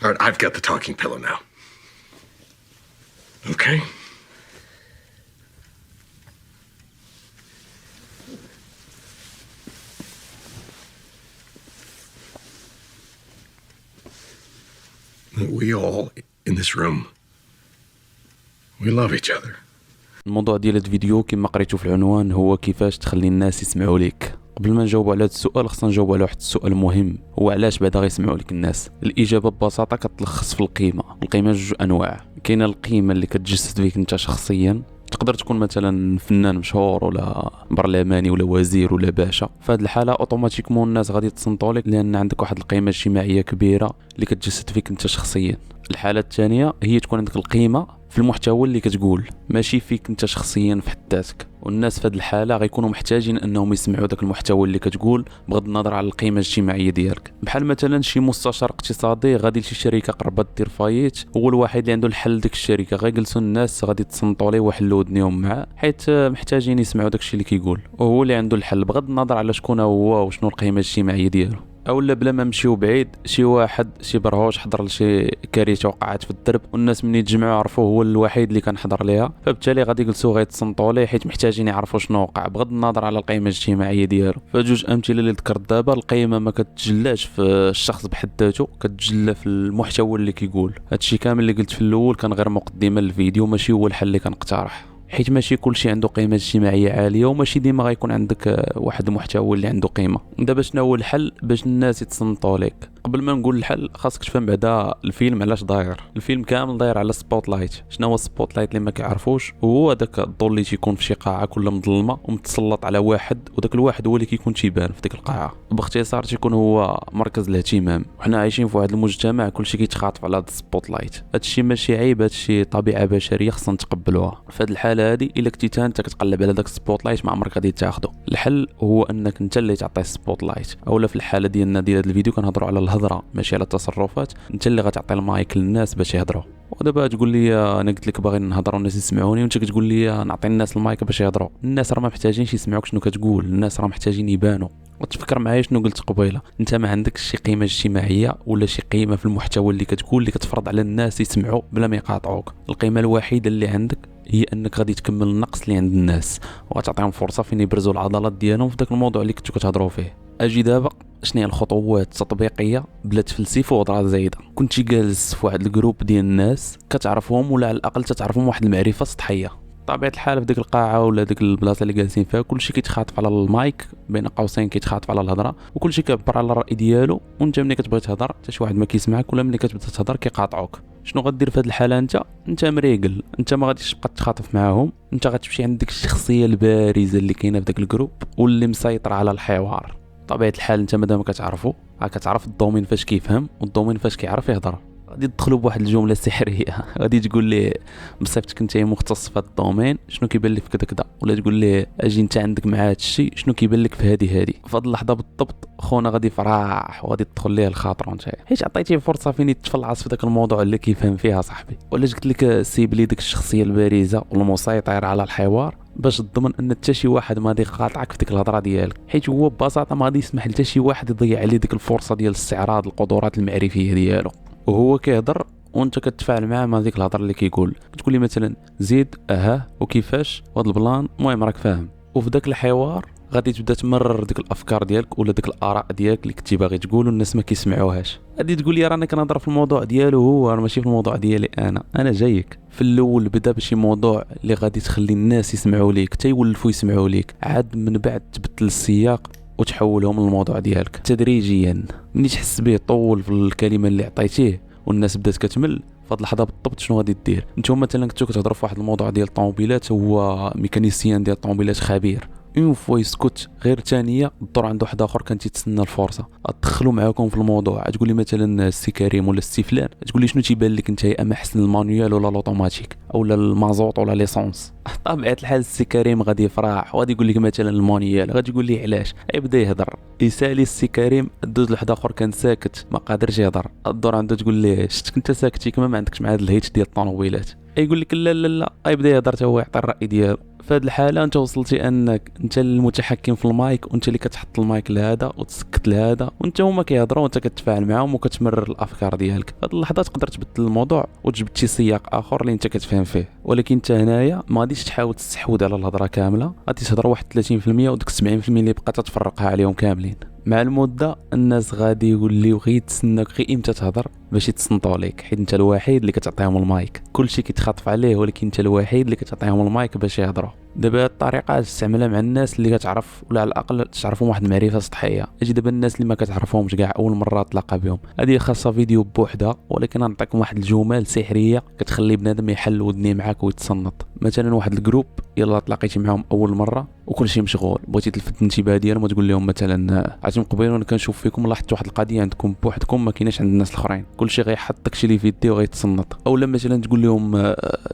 All right, I've got the talking pillow now. Okay? We all in this room, we love each other. الموضوع ديال هاد الفيديو كما قريتو في العنوان هو كيفاش تخلي الناس يسمعوا ليك. قبل ما نجاوب على هذا السؤال خصنا نجاوب على واحد السؤال مهم، هو علاش بعدا غيسمعوا لك الناس. الاجابه ببساطه كتلخص في القيمه جوج انواع. كاينه القيمه اللي كتجسد فيك انت شخصيا، تقدر تكون مثلا فنان مشهور ولا برلماني ولا وزير ولا باشا، في هذه الحاله اوتوماتيكمون الناس غادي تصنتوا لك لان عندك واحد القيمه اجتماعيه كبيره اللي كتجسد فيك انت شخصيا. الحاله الثانيه هي تكون عندك القيمه في المحتوى اللي كتقول، ماشي فيك انت شخصيا في حد ذاتك. والناس في هذه الحاله غيكونوا محتاجين انهم يسمعوا داك المحتوى اللي كتقول بغض النظر على القيمه الاجتماعيه ديالك. بحال مثلا شي مستشار اقتصادي غادي لشي شركه قربت دير فايت، هو الوحيد اللي عنده الحل ديك الشركه، غيجلسوا الناس غادي تصنتوا ليه ويحلوا ودنيهم معاه حيت محتاجين يسمعوا داكشي اللي كيقول، وهو اللي عنده الحل بغض النظر على شكون هو وشنو القيمه الاجتماعيه ديالو. اولا بلا ما نمشيو بعيد، شي واحد شي برهوش حضر لشي كارثه وقعت في الدرب والناس ملي يتجمعوا عرفوا هو الوحيد اللي كان حضر ليها، فبالتالي غادي يجلسوا غيتصنتوا ليه حيت محتاجين يعرفوا شنو وقع بغض النظر على القيمه الاجتماعيه ديالو. فجوج امثله اللي ذكرت دابا، القيمه ما كتجلاش في الشخص بحد ذاته، كتجلى في المحتوى اللي كيقول. هادشي كامل اللي قلت في الاول كان غير مقدمه للفيديو، ماشي هو الحل اللي كنقترح، حيت ماشي كلشي عنده قيمه اجتماعيه عاليه وماشي ديما غيكون عندك واحد المحتوى اللي عنده قيمه. دابا شنو هو الحل باش الناس يتصنتوا لك؟ قبل ما نقول الحل خاصك تفهم بعدا الفيلم علاش داير. الفيلم كامل داير على سبوت لايت. شنو هو السبوت لايت اللي ما كيعرفوش؟ هو داك الضوء اللي تيكون في شي قاعه كلها مظلمه ومتسلط على واحد، وداك الواحد هو اللي كيكون تيبان في ديك القاعه. باختصار تيكون هو مركز الاهتمام. وحنا عايشين في واحد المجتمع كلشي كيتخاطب على هذا السبوت لايت. هادشي ماشي عيب، هادشي طبيعه بشريه خصنا نتقبلوها. في هذه الحاله هذه الا كنتي انت كتقلب على داك السبوت لايت ما عمرك غادي تاخذه. الحل هو انك انت اللي تعطي السبوت لايت، اولا في الحاله ديالنا ديال هذا الفيديو كنهضروا على الهضره ماشي على التصرفات. انت اللي غتعطي المايك للناس باش يهضروا. ودابا تقول لي انا قلت لك باغي نهضر والناس يسمعوني وانت كتقول لي نعطي الناس المايك باش يهضروا. الناس راه ما محتاجينش يسمعوك شنو كتقول، الناس راه محتاجين يبانوا. وتفكر معايا شنو قلت قبيله، انت ما عندكش شي قيمه اجتماعيه ولا شي قيمه في المحتوى اللي كتقول اللي كتفرض على الناس يسمعوا بلا ما يقاطعوك. القيمه الوحيده اللي عندك هي انك غادي تكمل النقص اللي عند الناس وغتعطيهم فرصه فين يبرزوا العضلات ديالهم في داك الموضوع اللي كنتو كتهضروا فيه. اجي دابا شنو هي الخطوات التطبيقيه بلا تفلسف وهضره زايده. كنتي جالس في واحد الجروب ديال الناس كتعرفهم ولا على الاقل تعرفهم واحد المعرفه سطحيه، طبيعه الحال في ديك القاعه ولا ديك البلاصه اللي جالسين فيها كلشي كيتخاطب على المايك بين قوسين، كيتخاطب على الهضره وكلشي كيعبر على الراي ديالو، وانت ملي كتبغي تهضر حتى شي واحد ما كيسمعك ولا ملي كتبدا تهضر كيقاطعوك. شنو غدير في هذه الحاله؟ انت مريقل، انت ما غاديش تبقى تخاطب معاهم، انت غتمشي عندك الشخصيه البارزه اللي كاينه في داك الجروب واللي مسيطر على الحوار. طبيعه الحال انت مادام كتعرفو كتعرف الدومين فاش كيفهم والدومين فاش كيعرف يهضر. غادي تدخلوا بواحد الجمله سحريه غادي تقول ليه بصفتك انت مختص في هذا الدومين شنو كيبان لك في كذا، ولا تقول ليه اجي انت عندك مع هذا الشيء شنو كيبان لك في هذه. في هذه اللحظه بالضبط خونا غادي يفرح وغادي تدخل ليه الخاطر انت، حيت عطيتيه فرصه فين يتفلعص في ذاك الموضوع اللي كيفهم فيها صاحبي. ولا قلت لك سيب لي ديك الشخصيه البارزه والمسيطر على الحوار باش تضمن ان حتى شي واحد ما غادي يقاطعك في ديك الهضره ديالك، حيت هو ببساطه ما غادي يسمح لتا شي واحد يضيع عليه ديك الفرصه ديال استعراض القدرات المعرفيه ديالو. وهو كيهضر وانت كتفاعل معاه مع ديك الهضره اللي كيقول، كتقول لي مثلا زيد وكيفاش وهذا البلان، المهم راك فاهم. وفي داك الحوار غادي تبدا تمرر ديك الافكار ديالك ولا ديك الاراء ديالك اللي كنتي باغي تقول والناس ما كيسمعوهاش. غادي تقول لي رانا كنهضر في الموضوع ديالو هو، راه ماشي في الموضوع ديالي انا جايك. في الاول بدا بشي موضوع اللي غادي تخلي الناس يسمعوا ليك حتى يولفوا يسمعوا ليك، عاد من بعد تبدل السياق وتحولهم للموضوع ديالك تدريجيا. ملي تحس به طول في الكلمه اللي عطيتيه والناس بدات كتمل، فهاد اللحظه بالضبط شنو غادي دير؟ نتوما مثلا كنتو كتهضروا في واحد الموضوع ديال الطوموبيلات، هو ميكانيسيان ديال الطوموبيلات خبير، اون فوا يسكت غير ثانيه الدور عند واحد اخر كان تيتسنى الفرصه، تدخلوا معاكم في الموضوع. تقول لي مثلا السي كريم ولا السي فلان، تقول لي شنو تيبان لك انت، اما حسن المانيوال ولا الاوتوماتيك ولا المازوط ولا ليسونس؟ طبيعه الحال السي كريم غادي يفرح وغادي يقول لك مثلا المانيوال، غادي تقول لي علاش، يبدا يهضر يسالي السي كريم. دوز لواحد اخر كان ساكت ما قادرش يهضر، الدور عنده تقول ليه شفتك انت ساكت كما ما عندكش مع هاد الهيت ديال الطوموبيلات، يقول لك لا يبدا يهضر حتى هو يعطي الراي ديالو. في هذه الحاله انت وصلتي انك انت المتحكم في المايك، وانت اللي كتحط المايك لهذا وتسكت لهذا، وانت هما كيهضروا وانت كتفاعل معاهم وكتمرر الافكار ديالك. في هذه اللحظه تقدر تبدل الموضوع وتجبد شي سياق اخر اللي انت كتفهم فيه، ولكن انت هنايا ما غاديش تحاول تستحوذ على الهضره كامله، غادي تهضر واحد 30% وديك 70% اللي بقات تفرقها عليهم كاملين. مع المده الناس غادي يوليو غير يتسناوك غير امتى تهضر باش يتصنتوا عليك، حيت انت الوحيد اللي كتعطيهم المايك. كلشي كيتخاطف عليه ولكن انت الوحيد اللي كتعطيهم المايك باش يهضروا. دابا هاد الطريقه تستعملها مع الناس اللي كتعرف ولا على الاقل تعرفهم واحد المعرفه سطحيه. اجي دابا الناس اللي ما كتعرفهمش كاع اول مره تلاقى بهم، هذه خاصه فيديو بوحدها، ولكن غنعطيكم واحد الجمل سحريه كتخلي بنادم يحل ودني معاك ويتصنت. مثلا واحد الجروب يلا تلاقيتي معاهم اول مره وكلشي مشغول، بغيتي تلفت الانتباه ديالهم وتقول لهم مثلا عرفتي من قبيل وانا كنشوف فيكم لاحظت واحد القضيه عندكم بوحدكم ما كايناش عند الناس الاخرين، كلشي غيحط داكشي اللي في يديه وغيتصنت. اولا مثلا تقول لهم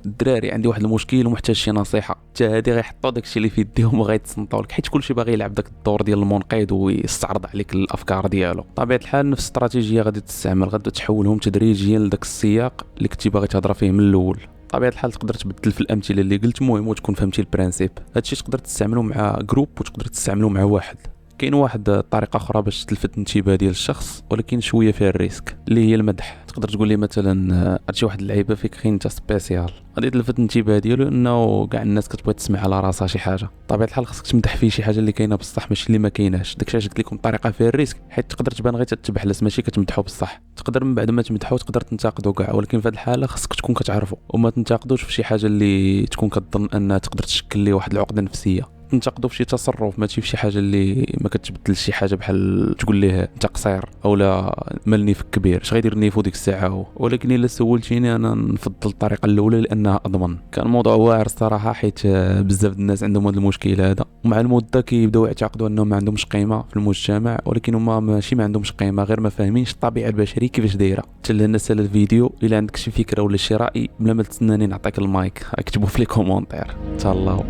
الدراري عندي واحد المشكل ومحتاج شي نصيحه، حتى هادي غيحطوا داكشي اللي في يديهم وغيتصنتوا لك، حيت كلشي باغي يلعب داك الدور ديال المنقذ ويستعرض عليك الافكار ديالو. طبيعه الحال نفس الاستراتيجيه غادي تستعمل، غادي تحولهم تدريجيا لداك السياق اللي كنتي باغي تهضر فيه من الاول. طبيعه الحال تقدر تبدل في الامثله اللي قلت، المهم وتكون فهمتي البرانسيب. هادشي تقدر تستعملو مع جروب وتقدر تستعملو مع واحد. كاين واحد طريقه اخرى باش تلفت الانتباه ديال الشخص ولكن شويه فيها الريسك، اللي هي المدح. تقدر تقول لي مثلا هادشي واحد اللعيبه فيك غير انت سبيسيال، غادي تلفت الانتباه ديالو انه كاع الناس كتبغي تسمع على راسها شي حاجه. طبيعه الحال خصك تمدح فيه شي حاجه اللي كاينه بصح ماشي اللي ما كايناش. داكشي علاش قلت لكم الطريقه فيها الريسك، حيت تقدر تبان غير تتبحلس ماشي كتمدحو بصح. تقدر من بعد ما تمدحو تقدر تنتقدو كاع، ولكن في هذه الحاله خصك تكون كتعرفو وما تنتقدوش في شي حاجه اللي تكون كتظن انها تقدر تشكل ليه واحد العقده نفسيه. تنتقدوا في شي تصرف ماشي في شي حاجه اللي ما كتبدلش شي حاجه، بحال تقول ليه انت قصير اولا مالني فيك كبير اش غيدير نيفو ديك الساعه هو. ولكن الا سولتيني انا نفضل الطريقه الاولى لانها اضمن. كان موضوع واعر الصراحه، حيت بزاف الناس عندهم هذا المشكل هذا، ومع المده كيبداو يعتقدوا انهم ما عندهمش قيمه في المجتمع، ولكن هما ماشي ما عندهمش قيمه، غير ما فاهمينش الطبيعه البشريه كيفاش دايره. تلهنا سال الفيديو، الا عندك شي فكره ولا شي راي بلا ما تستناني نعطيك المايك اكتبوا في لي كومونتير. تهلاو.